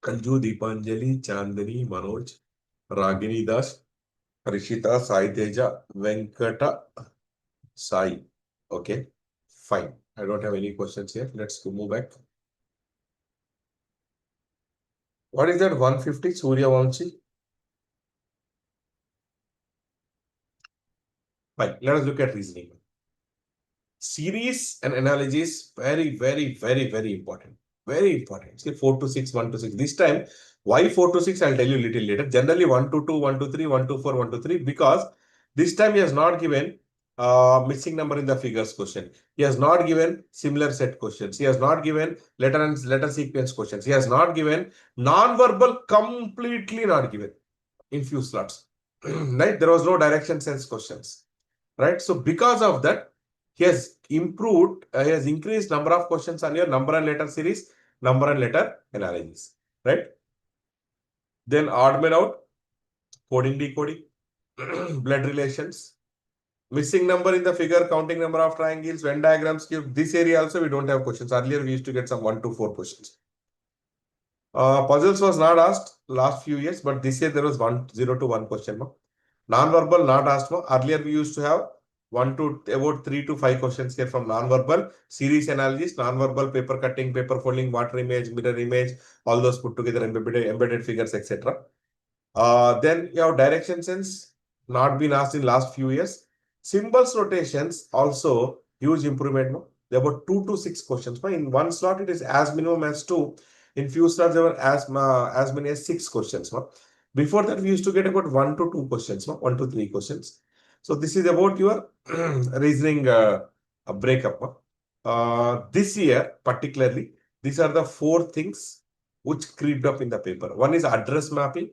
Anju, Deepanjali, Chandani, Manoj, Ragini Das, Rishita, Sai Teja, Venkata, Sai. Okay, fine. I don't have any questions here. Let's move back. What is that 150 Surya Vamshi? Fine. Let us look at reasoning. Series and analogies, very, very, very, very important. Very important. See, 4 to 6, 1 to 6. This time, why 4 to 6? I'll tell you a little later. Generally, 1 to 2, 1 to 3, 1 to 4, 1 to 3. Because this time he has not given missing number in the figures question. He has not given similar set questions. He has not given letter and letter sequence questions. He has not given non-verbal, completely not given in few slots. Right? There was no direction sense questions. Right? So because of that, he has improved, he has increased number of questions on your number and letter series, number and letter analysis, right? Then odd man out, coding decoding, blood relations, missing number in the figure, counting number of triangles, Venn diagrams. This area also we don't have questions. Earlier we used to get some 1 to 4 questions. Puzzles was not asked last few years, but this year there was 0 to 1 question mark. Non-verbal not asked for. Earlier we used to have about 3 to 5 questions here from non-verbal, series analysis, non-verbal, paper cutting, paper folding, water image, mirror image, all those put together, embedded figures, etc. Then you have direction sense, not been asked in last few years. Symbols rotations also huge improvement. No? There were 2 to 6 questions. In one slot it is as minimum as 2. In few slots there were as many as 6 questions. No? Before that we used to get about 1 to 2 questions, no? 1 to 3 questions. So this is about your reasoning breakup. This year particularly, these are the 4 things which creeped up in the paper. One is address mapping.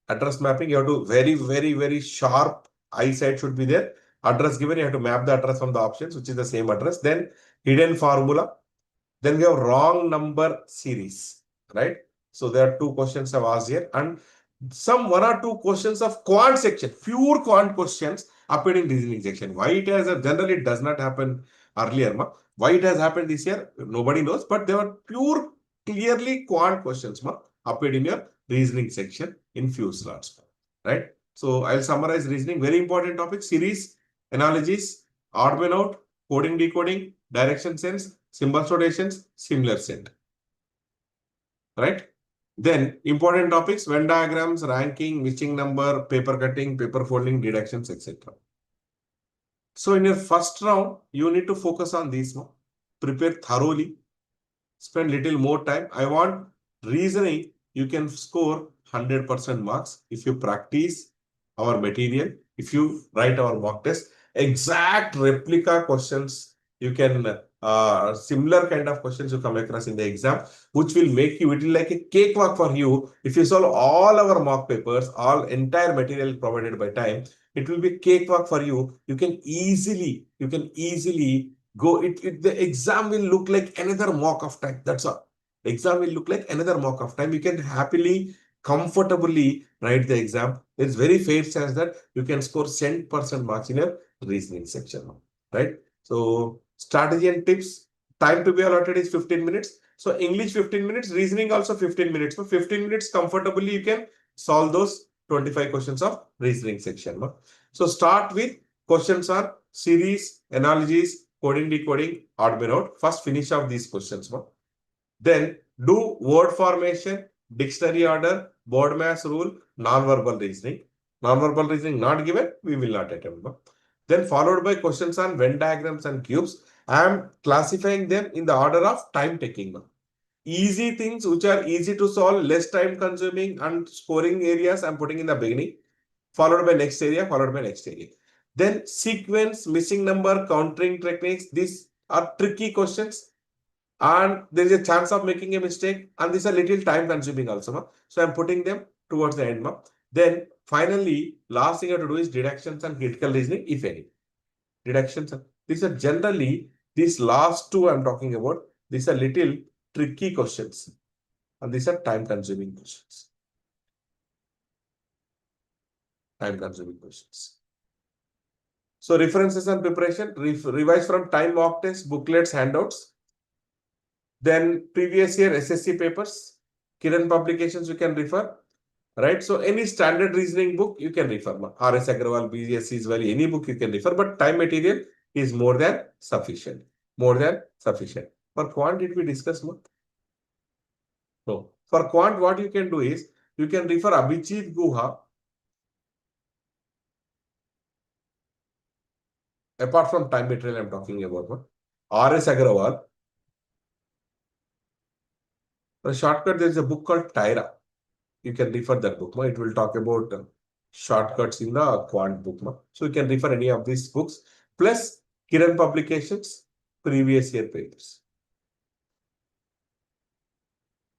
Address mapping, you have to very, very, very sharp eyesight should be there. Address given, you have to map the address from the options, which is the same address. Then hidden formula. Then we have wrong number series, right? So there are 2 questions I've asked here, and some 1 or 2 questions of quant section, pure quant questions appeared in reasoning section. Why it has generally it does not happen earlier. Why it has happened this year, nobody knows, but there were pure, clearly quant questions appeared in your reasoning section in few slots, right? So I'll summarize reasoning. Very important topic: series, analogies, odd man out, coding decoding, direction sense, symbols rotations, similar set, right? Then important topics: Venn diagrams, ranking, missing number, paper cutting, paper folding, deductions, etc. So in your first round, you need to focus on these. Prepare thoroughly. Spend little more time. I want reasoning. You can score 100% marks if you practice our material. If you write our mock test, exact replica questions you can. Similar kind of questions you come across in the exam, which will make you, it will like a cakewalk for you. If you solve all our mock papers, all entire material provided by time, it will be cakewalk for you. You can easily go. The exam will look like another mock of time. That's all. The exam will look like another mock of time. You can happily, comfortably write the exam. It's very fair chance that you can score 10% marks in your reasoning section, right? So strategy and tips, time to be allotted is 15 minutes. So English 15 minutes, reasoning also 15 minutes. For 15 minutes comfortably, you can solve those 25 questions of reasoning section. So start with questions on series, analogies, coding, decoding, odd man out. First finish off these questions. Then do word formation, dictionary order, board mass rule, non-verbal reasoning. Non-verbal reasoning not given, we will not attempt. Then followed by questions on Venn diagrams and cubes. I am classifying them in the order of time taking. Easy things which are easy to solve, less time consuming and scoring areas I'm putting in the beginning, followed by next area, followed by next area. Then sequence, missing number, countering techniques. These are tricky questions. and there is a chance of making a mistake, and these are little time consuming also. Ma. So I'm putting them towards the end. Ma. Then finally, last thing I have to do is deductions and critical reasoning, if any. Deductions. These are generally, these last two I'm talking about, these are little tricky questions. And these are time consuming questions. Time consuming questions. So references and preparation, revise from time mock tests, booklets, handouts. Then previous year SSC papers, Kiran publications you can refer. Right. So any standard reasoning book you can refer. RS Agrawal, BSC's Valley, any book you can refer, but time material is more than sufficient. More than sufficient. For quant, did we discuss more? No. For quant, what you can do is you can refer Abhijit Guha. Apart from time material, I'm talking about RS Agrawal. For a shortcut, there is a book called Tyra. You can refer that book. It will talk about shortcuts in the quant book. So you can refer any of these books. Plus Kiran publications, previous year papers.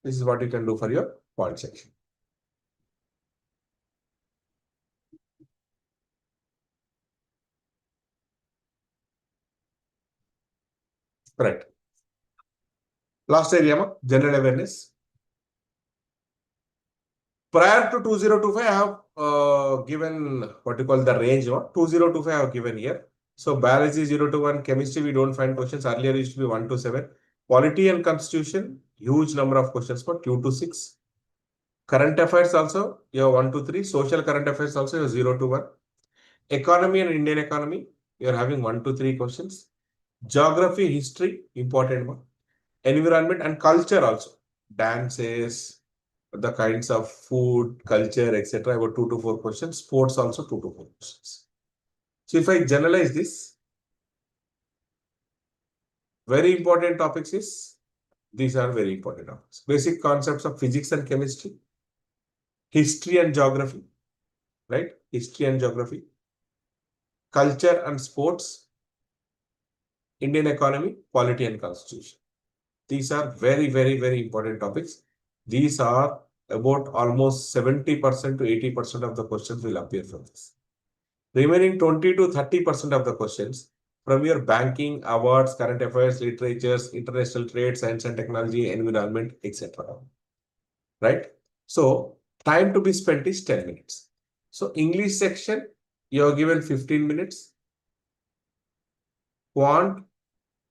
This is what you can do for your quant section. Correct. Last area, general awareness. Prior to 2025, I have given what you call the range. 2025 I have given here. So biology 0 to 1, chemistry we don't find questions. Earlier used to be 1 to 7. Polity and constitution, huge number of questions for 2 to 6. Current affairs also, you have 1 to 3. Social current affairs also, you have 0 to 1. Economy and Indian economy, you are having 1 to 3 questions. Geography, history, important one. Environment and culture also. Dances, the kinds of food, culture, etc. About 2 to 4 questions. Sports also 2 to 4 questions. So if I generalize this, very important topics is, these are very important topics. Basic concepts of physics and chemistry, history and geography, right? History and geography, culture and sports, Indian economy, polity and constitution. These are very, very, very important topics. These are about almost 70% to 80% of the questions will appear from this. Remaining 20 to 30% of the questions from your banking, awards, current affairs, literatures, international trade, science and technology, environment, etc. Right? So time to be spent is 10 minutes. So English section, you are given 15 minutes. Quant,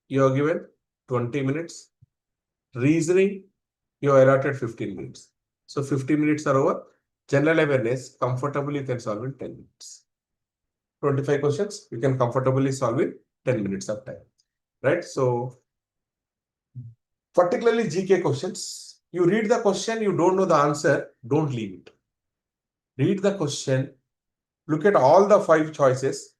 you are given 20 minutes. Reasoning, you are allotted 15 minutes. So 15 minutes are over. General awareness, comfortably you can solve in 10 minutes. 25 questions, you can comfortably solve in 10 minutes of time. Right? So, particularly GK questions, you read the question, you don't know the answer, don't leave it. Read the question, look at all the 5 choices.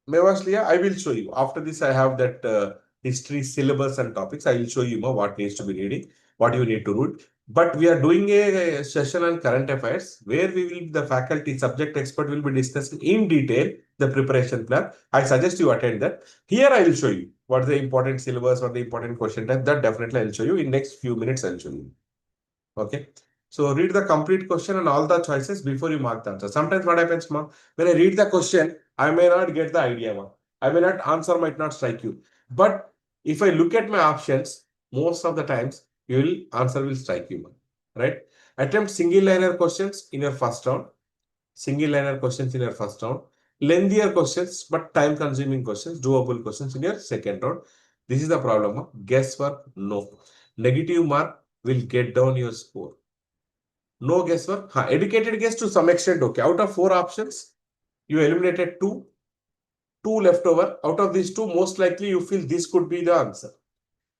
Mevasliya, I will show you. After this, I have that history syllabus and topics. I will show you what needs to be reading, what you need to read. But we are doing a session on current affairs where we will, the faculty subject expert will be discussing in detail the preparation plan. I suggest you attend that. Here I will show you what the important syllabus, what the important question type. That definitely I will show you in next few minutes. I will show you. Okay. So read the complete question and all the choices before you mark the answer. Sometimes what happens, when I read the question, I may not get the idea. I may not answer, might not strike you. But if I look at my options, most of the times answer will strike you. Right? Attempt single liner questions in your first round. Single liner questions in your first round. Lengthier questions, but time consuming questions, doable questions in your second round. This is the problem. Guesswork, no. Negative mark will get down your score. No guesswork. Educated guess to some extent, okay. Out of 4 options, you eliminated 2. 2 left over. Out of these 2, most likely you feel this could be the answer.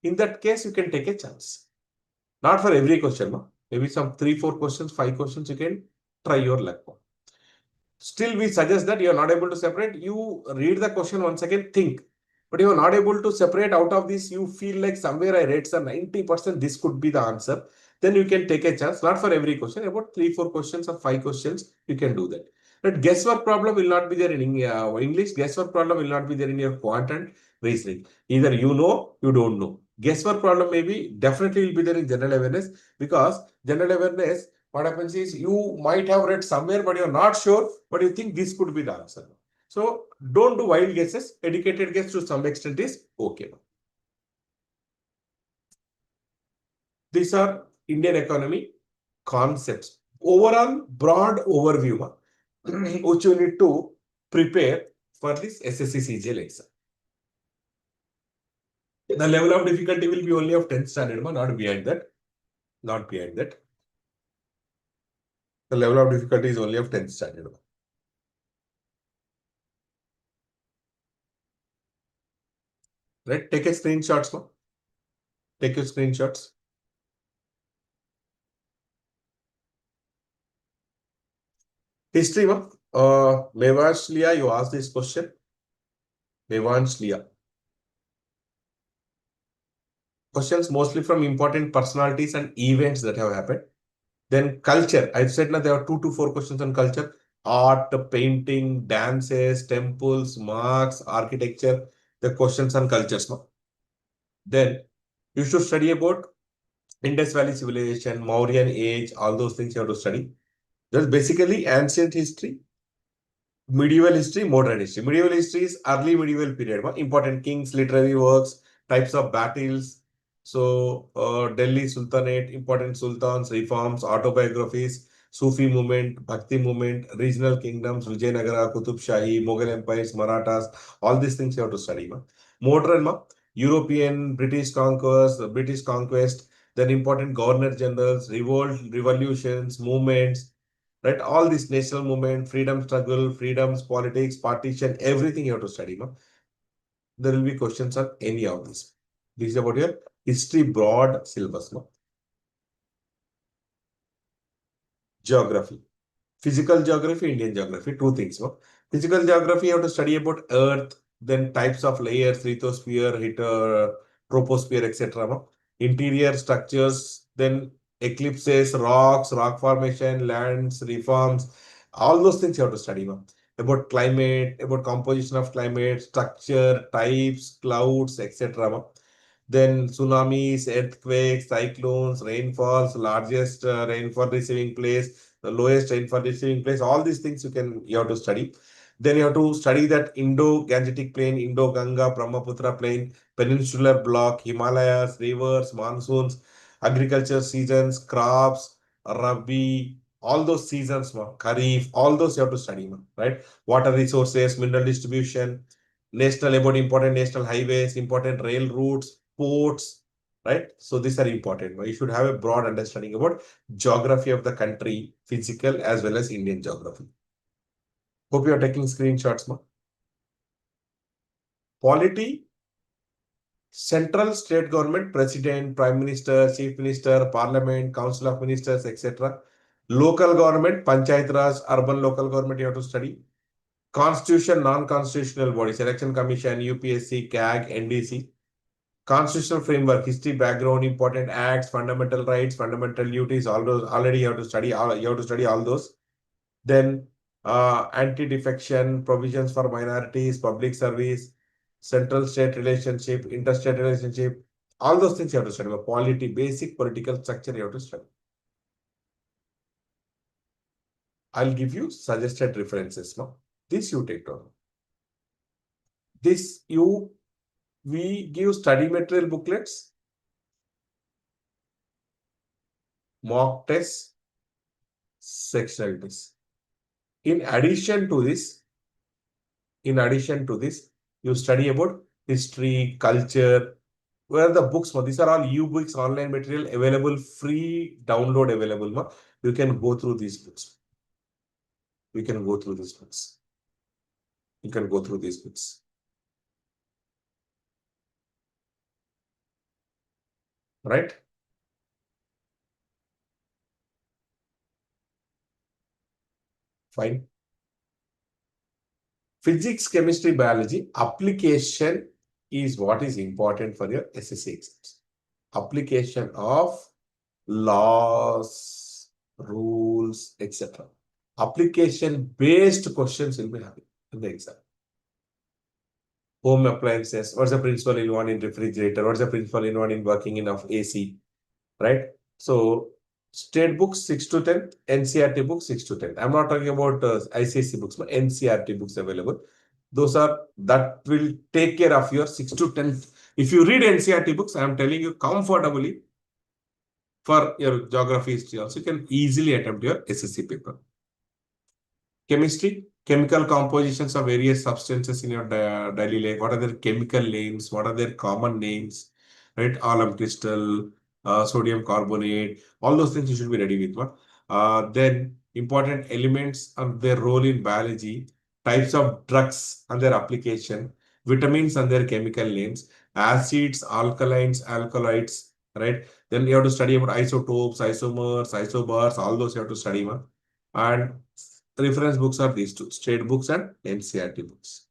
In that case, you can take a chance. Not for every question. Maybe some 3, 4 questions, 5 questions, you can try your luck. Still, we suggest that you are not able to separate. You read the question once again, think. But you are not able to separate out of this. You feel like somewhere I read some 90% this could be the answer. Then you can take a chance. Not for every question. About 3, 4 questions or 5 questions, you can do that. But guesswork problem will not be there in English. Guesswork problem will not be there in your quant and reasoning. Either you know, you don't know. Guesswork problem maybe definitely will be there in general awareness, because general awareness, what happens is you might have read somewhere, but you're not sure, but you think this could be the answer. So don't do wild guesses. Educated guess to some extent is okay. These are Indian economy concepts. Overall, broad overview, which you need to prepare for this SSC CGL exam. The level of difficulty will be only of 10th standard, not beyond that. Not beyond that. The level of difficulty is only of 10th standard. Right? Take a screenshots. Take your screenshots. History. Mevansh Lia, you asked this question. Mevansh Lia. Questions mostly from important personalities and events that have happened. Then culture. I said now there are 2 to 4 questions on culture. Art, painting, dances, temples, marks, architecture. The questions on cultures. Then you should study about Indus Valley civilization, Mauryan age, all those things you have to study. That's basically ancient history, medieval history, modern history. Medieval history is early medieval period. Important kings, literary works, types of battles. So Delhi Sultanate, important sultans, reforms, autobiographies, Sufi movement, Bhakti movement, regional kingdoms, Vijayanagara, Qutub Shahi, Mughal empires, Marathas, all these things you have to study. Modern, European, British conquest, then important governor generals, revolutions, movements, right? All this national movement, freedom struggle, freedoms, politics, partition, everything you have to study. There will be questions on any of this. This is about your history broad syllabus. Geography. Physical geography, Indian geography, 2 things. Physical geography, you have to study about Earth, then types of layers, lithosphere, troposphere, etc. Interior structures, then eclipses, rocks, rock formation, lands, reforms, all those things you have to study. About climate, about composition of climate, structure, types, clouds, etc. Then tsunamis, earthquakes, cyclones, rainfalls, largest rainfall receiving place, the lowest rainfall receiving place, all these things you have to study. Then you have to study that Indo-Gangetic plain, Indo-Ganga, Brahmaputra plain, peninsular block, Himalayas, rivers, monsoons, agriculture seasons, crops, Rabi, all those seasons, Kharif, all those you have to study, right? Water resources, mineral distribution, about important national highways, important rail routes, ports, right? So these are important. You should have a broad understanding about geography of the country, physical as well as Indian geography. Hope you are taking screenshots, ma. Polity, central state government, president, prime minister, chief minister, parliament, council of ministers, etc. Local government, panchayat raj, urban local government you have to study. Constitution, non-constitutional bodies, election commission, UPSC, CAG, NDC. Constitutional framework, history, background, important acts, fundamental rights, fundamental duties, all those already you have to study. You have to study all those. Then anti-defection, provisions for minorities, public service, central state relationship, interstate relationship, all those things you have to study. Polity, basic political structure you have to study. I'll give you suggested references now. This you take down. We give study material booklets, mock tests, sectional tests. In addition to this, you study about history, culture. Where are the books? These are all e-books, online material available, free download available. You can go through these books. You can go through these books. You can go through these books. Right? Fine. Physics, chemistry, biology, application is what is important for your SSC exams. Application of laws, rules, etc. application based questions will be having in the exam. Home appliances, what's the principal involved in refrigerator? What's the principal involved in working in of AC? Right? So state books 6 to 10, NCRT books 6 to 10. I'm not talking about ICSE books, but NCRT books available. Those are that will take care of your 6 to 10. If you read NCRT books, I'm telling you comfortably for your geography history also, you can easily attempt your SSC paper. Chemistry, chemical compositions of various substances in your daily life. What are their chemical names? What are their common names? Right? Alum crystal, sodium carbonate, all those things you should be ready with. Then important elements and their role in biology, types of drugs and their application, vitamins and their chemical names, acids, alkalines, alkaloids, right? Then you have to study about isotopes, isomers, isobars, all those you have to study. And reference books are these two, state books and NCRT books.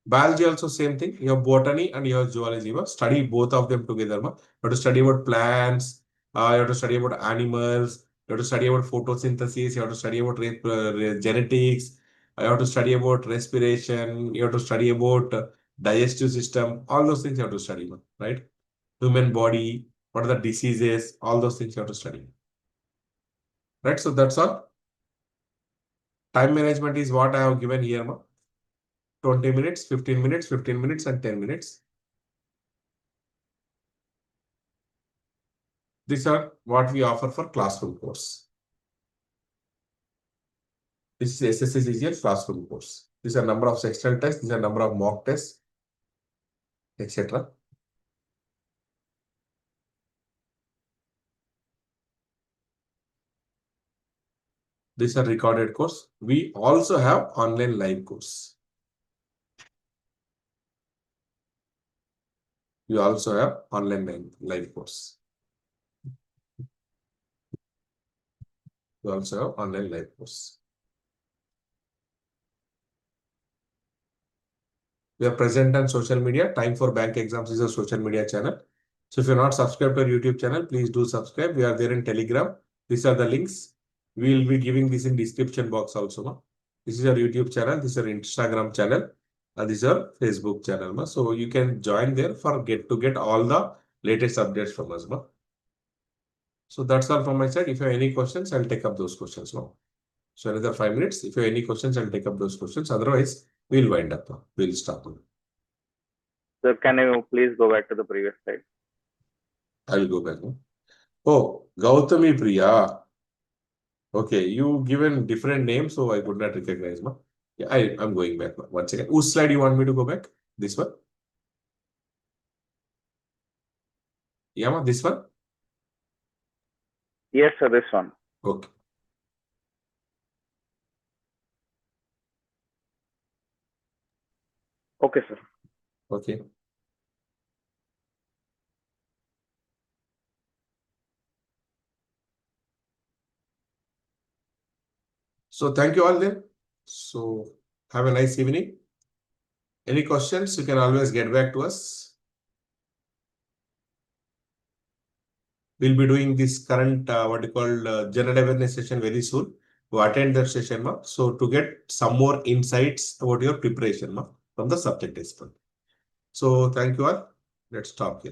Biology also same thing. You have botany and you have zoology. Study both of them together. You have to study about plants. You have to study about animals. You have to study about photosynthesis. You have to study about genetics. You have to study about respiration. You have to study about digestive system. All those things you have to study, right? Human body. What are the diseases? All those things you have to study. Right? So that's all. Time management is what I have given here. 20 minutes, 15 minutes, 15 minutes, and 10 minutes. These are what we offer for classroom course. This is SSC CGL classroom course. These are number of sectional tests, these are number of mock tests, etc. These are recorded course. We also have online live course. We also have online live course. We also have online live course. We are present on social media. Time for Bank Exams is a social media channel. So if you're not subscribed to our YouTube channel, please do subscribe. We are there in Telegram. These are the links. We will be giving this in description box also. This is our YouTube channel. This is our Instagram channel. And this is our Facebook channel. So you can join there for get all the latest updates from us. So that's all from my side. If you have any questions, I'll take up those questions now. So another 5 minutes. If you have any questions, I'll take up those questions. Otherwise, we'll wind up. We'll stop. Sir, can you please go back to the previous slide? I will go back. Oh, Gautami Priya. Okay, you given different names, so I could not recognize. Yeah, I'm going back. 1 second. Which slide you want me to go back? This one? Yeah, this one? Yes, sir, this one. Okay. Okay, sir. Okay. So thank you all then. So have a nice evening. Any questions, you can always get back to us. We'll be doing this current, what you call general awareness session very soon. To attend that session, so to get some more insights about your preparation from the subject expert. So thank you all. Let's stop here.